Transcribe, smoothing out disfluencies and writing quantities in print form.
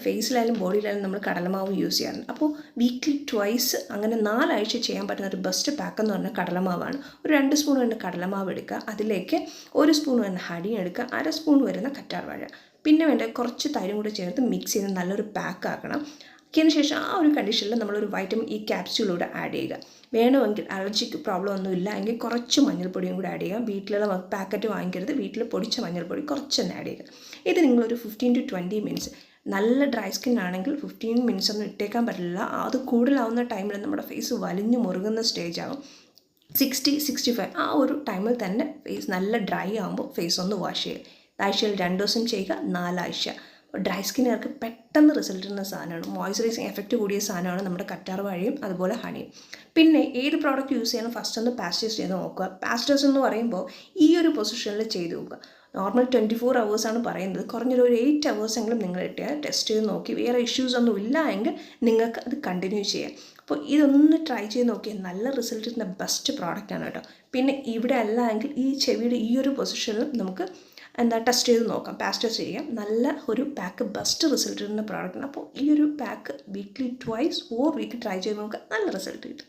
ഫേസിലായാലും ബോഡിയിലായാലും നമ്മൾ കടലമാവ് യൂസ് ചെയ്യാറുണ്ട്. അപ്പോൾ വീക്ക്ലി ട്വൈസ് അങ്ങനെ 4 ആഴ്ച ചെയ്യാൻ പറ്റുന്ന ഒരു ബെസ്റ്റ് പാക്ക് എന്ന് പറഞ്ഞാൽ കടലമാവാണ്. ഒരു 2 സ്പൂൺ വരുന്ന കടലമാവ് എടുക്കുക, അതിലേക്ക് 1 സ്പൂൺ വരുന്ന ഹണി എടുക്കുക, 1/2 സ്പൂൺ വരുന്ന കറ്റാർവാഴ, പിന്നെ വേണ്ട കുറച്ച് തൈരും കൂടി ചേർത്ത് മിക്സ് ചെയ്ത് നല്ലൊരു പാക്ക് ആക്കണം. ആക്കിയതിന് ശേഷം ആ ഒരു കണ്ടീഷനിൽ നമ്മളൊരു വൈറ്റമിൻ ഇ ക്യാപ്സ്യൂളൂടെ ആഡ് ചെയ്യുക. വേണമെങ്കിൽ അലർജിക്ക് പ്രോബ്ലം ഒന്നും ഇല്ല എങ്കിൽ കുറച്ച് മഞ്ഞൾപ്പൊടിയും കൂടി ആഡ് ചെയ്യുക. വീട്ടിലുള്ള പാക്കറ്റ് വാങ്ങിക്കരുത്, വീട്ടിൽ പൊടിച്ച മഞ്ഞൾപ്പൊടി കുറച്ചൊന്ന് ആഡ് ചെയ്യുക. ഇത് നിങ്ങളൊരു 15 to 20 മിനിറ്റ്സ്, നല്ല ഡ്രൈ സ്കിൻ ആണെങ്കിൽ 15 മിനിറ്റ്സ് ഒന്നും ഇട്ടേക്കാൻ പറ്റില്ല. അത് കൂടുതലാവുന്ന ടൈമിൽ നമ്മുടെ ഫേസ് വലിഞ്ഞു മുറുകുന്ന സ്റ്റേജ് ആകും. 60-65 ആ ഒരു ടൈമിൽ തന്നെ ഫേസ് നല്ല ഡ്രൈ ആകുമ്പോൾ ഫേസ് ഒന്ന് വാഷ് ചെയ്യുക. ആഴ്ചയിൽ 2 ദിവസം ചെയ്യുക, 4 ആഴ്ച. ഡ്രൈ സ്കിന്നുകാർക്ക് പെട്ടെന്ന് റിസൾട്ട് ചെയ്യുന്ന സാധനമാണ്, മോയ്സ്ചറൈസിങ് എഫക്റ്റ് കൂടിയ സാധനമാണ് നമ്മുടെ കറ്റാർവാഴയും അതുപോലെ ഹണിയും. പിന്നെ ഏത് പ്രോഡക്റ്റ് യൂസ് ചെയ്യണം ഫസ്റ്റ് ഒന്ന് പാസ്റ്റേഴ്സ് ചെയ്ത് നോക്കുക. പാസ്റ്റേഴ്സ് എന്ന് പറയുമ്പോൾ ഈ ഒരു പൊസിഷനിൽ ചെയ്ത് നോക്കുക. നോർമൽ 24 hours പറയുന്നത്, കുറഞ്ഞൊരു 8 hours നിങ്ങൾ ഇട്ടാൽ ടെസ്റ്റ് ചെയ്ത് നോക്കി വേറെ ഇഷ്യൂസ് ഒന്നും ഇല്ല എങ്കിൽ നിങ്ങൾക്ക് അത് കണ്ടിന്യൂ ചെയ്യാം. അപ്പോൾ ഇതൊന്ന് ട്രൈ ചെയ്ത് നോക്കിയാൽ നല്ല റിസൾട്ട് കിട്ടുന്ന ബെസ്റ്റ് പ്രോഡക്റ്റാണ് കേട്ടോ. പിന്നെ ഇവിടെ അല്ല എങ്കിൽ ഈ ചെവിയുടെ ഈ ഒരു പൊസിഷനിലും നമുക്ക് ടെസ്റ്റ് ചെയ്ത് നോക്കാം, പാസ്റ്റേഴ്സ് ചെയ്യാം. നല്ല ഒരു പാക്ക് ബെസ്റ്റ് റിസൾട്ട് കിട്ടുന്ന പ്രോഡക്റ്റാണ്. അപ്പോൾ ഈ ഒരു pack weekly twice 4 week try ചെയ്ത് നോക്കുക, നല്ല റിസൾട്ട് കിട്ടും.